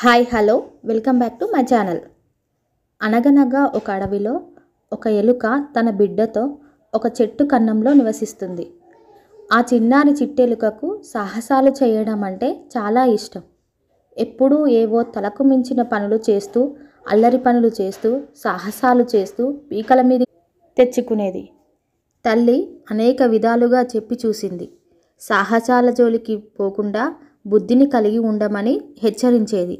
Hi hello welcome back to my channel. అనగనగా ఒక అడవిలో ఒక ఎలుక తన బిడ్డతో ఒక చెట్టు కన్నంలో నివసిస్తుంది. ఆ చిన్నారి చిట్టెలుకకు సాహసాలు చేయడం అంటే చాలా ఇష్టం. ఎప్పుడూ ఏవో తలకు మించిన పనులు చేస్తూ, అల్లరి పనులు చేస్తూ, సాహసాలు చేస్తూ పీకల మీద తెచ్చుకునేది. తల్లి అనేక విధాలుగా చెప్పి చూసింది. సాహసాల జోలికి పోకుండా బుద్ధిని కలిగి ఉండమని హెచ్చరించేది.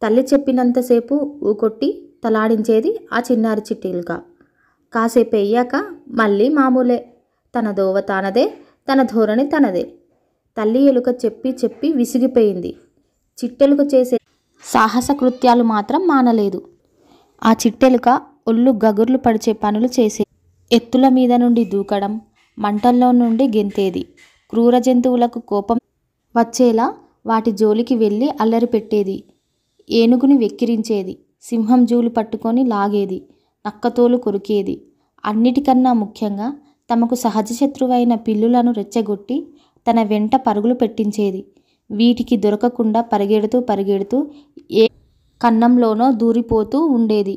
తల్లి చెప్పినంతసేపు ఊకొట్టి తలాడించేది ఆ చిన్నారి చిట్టెలుక. కాసేపు అయ్యాక మళ్ళీ మామూలే. తన దోవ తానదే, తన ధోరణి తనదే. తల్లి ఎలుక చెప్పి చెప్పి విసిగిపోయింది. చిట్టెలుక చేసే సాహస కృత్యాలు మాత్రం మానలేదు. ఆ చిట్టెలుక ఒళ్ళు గగుర్లు పడిచే పనులు చేసేది. ఎత్తుల మీద నుండి దూకడం, మంటల్లో నుండి గెంతేది. క్రూర జంతువులకు కోపం వచ్చేలా వాటి జోలికి వెళ్ళి అల్లరి పెట్టేది. ఏనుగుని వెక్కిరించేది. సింహం జూలు పట్టుకొని లాగేది. నక్కతోలు కొరికేది. అన్నిటికన్నా ముఖ్యంగా తమకు సహజ శత్రువైన పిల్లులను రెచ్చగొట్టి తన వెంట పరుగులు పెట్టించేది. వీటికి దొరకకుండా పరిగెడుతూ ఏ కన్నంలోనో దూరిపోతూ ఉండేది.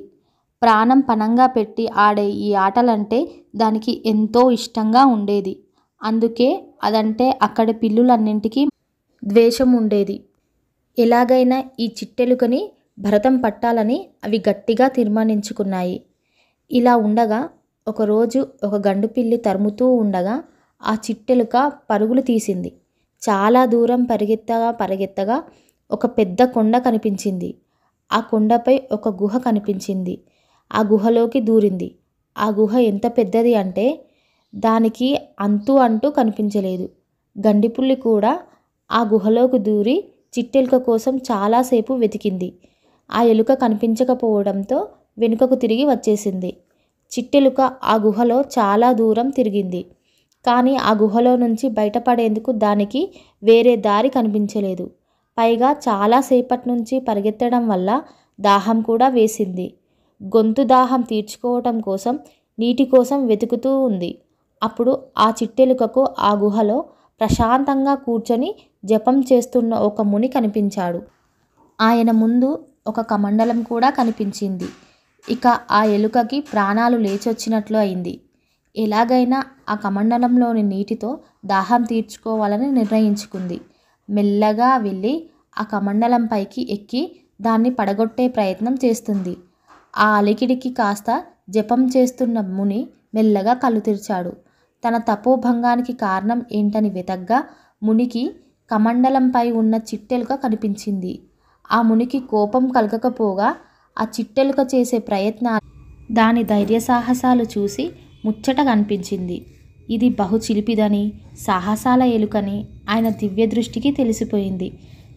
ప్రాణం పణంగా పెట్టి ఆడే ఈ ఆటలంటే దానికి ఎంతో ఇష్టంగా ఉండేది. అందుకే అదంటే అక్కడి పిల్లులన్నింటికీ ద్వేషం ఉండేది. ఎలాగైనా ఈ చిట్టెలుకని భరతం పట్టాలని అవి గట్టిగా తీర్మానించుకున్నాయి. ఇలా ఉండగా ఒకరోజు ఒక గండుపిల్లి తరుముతూ ఉండగా ఆ చిట్టెలుక పరుగులు తీసింది. చాలా దూరం పరిగెత్తగా ఒక పెద్ద కొండ కనిపించింది. ఆ కొండపై ఒక గుహ కనిపించింది. ఆ గుహలోకి దూరింది. ఆ గుహ ఎంత పెద్దది అంటే దానికి అంటూ కనిపించలేదు. గండిపుల్లి కూడా ఆ గుహలోకి దూరి చిట్టెలుక కోసం చాలాసేపు వెతికింది. ఆ ఎలుక కనిపించకపోవడంతో వెనుకకు తిరిగి వచ్చేసింది. చిట్టెలుక ఆ గుహలో చాలా దూరం తిరిగింది. కానీ ఆ గుహలో నుంచి బయటపడేందుకు దానికి వేరే దారి కనిపించలేదు. పైగా చాలాసేపటి నుంచి పరిగెత్తడం వల్ల దాహం కూడా వేసింది. గొంతు దాహం తీర్చుకోవటం కోసం నీటి కోసం వెతుకుతూ ఉంది. అప్పుడు ఆ చిట్టెలుకకు ఆ గుహలో ప్రశాంతంగా కూర్చొని జపం చేస్తున్న ఒక ముని కనిపించాడు. ఆయన ముందు ఒక కమండలం కూడా కనిపించింది. ఇక ఆ ఎలుకకి ప్రాణాలు లేచొచ్చినట్లు అయింది. ఎలాగైనా ఆ కమండలంలోని నీటితో దాహం తీర్చుకోవాలని నిర్ణయించుకుంది. మెల్లగా వెళ్ళి ఆ కమండలం పైకి ఎక్కి దాన్ని పడగొట్టే ప్రయత్నం చేస్తుంది. ఆ అలికిడికి కాస్త జపం చేస్తున్న ముని మెల్లగా కళ్ళు తెరిచాడు. తన తపోభంగానికి కారణం ఏంటని వెతగ్గా మునికి కమండలంపై ఉన్న చిట్టెలుక కనిపించింది. ఆ మునికి కోపం కలగకపోగా ఆ చిట్టెలుక చేసే ప్రయత్నాలు, దాని ధైర్యసాహసాలు చూసి ముచ్చట కనిపించింది. ఇది బహు చిలిపిదని, సాహసాల ఎలుకని ఆయన దివ్య దృష్టికి తెలిసిపోయింది.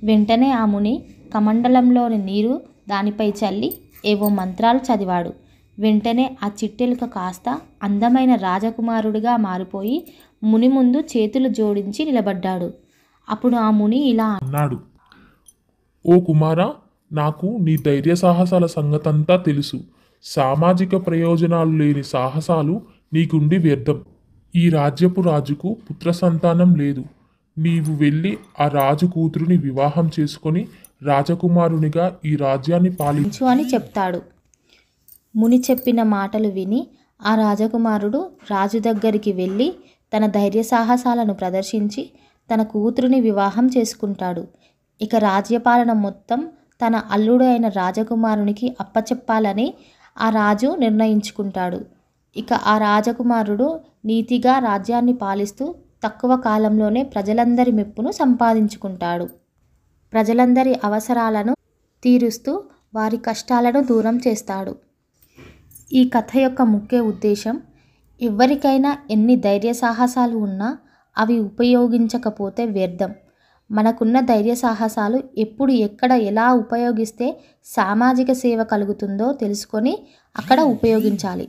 వెంటనే ఆ ముని కమండలంలోని నీరు దానిపై చల్లి ఏవో మంత్రాలు చదివాడు. వెంటనే ఆ చిట్టెలుక కాస్త అందమైన రాజకుమారుడిగా మారిపోయి ముని ముందు చేతులు జోడించి నిలబడ్డాడు. అప్పుడు ఆ ముని ఇలా అన్నాడు. ఓ కుమారా, నాకు నీ ధైర్య సాహసాల సంగతంతా తెలుసు. సామాజిక ప్రయోజనాలు లేని సాహసాలు నీకుండి వ్యర్థం. ఈ రాజ్యపు రాజుకు పుత్ర సంతానం లేదు. నీవు వెళ్ళి ఆ రాజు కూతురుని వివాహం చేసుకొని రాజకుమారునిగా ఈ రాజ్యాన్ని పాలించు అని చెప్తాడు. ముని చెప్పిన మాటలు విని ఆ రాజకుమారుడు రాజు దగ్గరికి వెళ్ళి తన ధైర్య సాహసాలను ప్రదర్శించి తన కూతురుని వివాహం చేసుకుంటాడు. ఇక రాజ్యపాలన మొత్తం తన అల్లుడు అయిన రాజకుమారునికి అప్పచెప్పాలని ఆ రాజు నిర్ణయించుకుంటాడు. ఇక ఆ రాజకుమారుడు నీతిగా రాజ్యాన్ని పాలిస్తూ తక్కువ కాలంలోనే ప్రజలందరి మెప్పును సంపాదించుకుంటాడు. ప్రజలందరి అవసరాలను తీరుస్తూ వారి కష్టాలను దూరం చేస్తాడు. ఈ కథ యొక్క ముఖ్య ఉద్దేశం, ఎవరికైనా ఎన్ని ధైర్య సాహసాలు ఉన్నా అవి ఉపయోగించకపోతే వ్యర్థం. మనకున్న ధైర్య సాహసాలు ఎప్పుడు ఎక్కడ ఎలా ఉపయోగిస్తే సామాజిక సేవ కలుగుతుందో తెలుసుకొని అక్కడ ఉపయోగించాలి.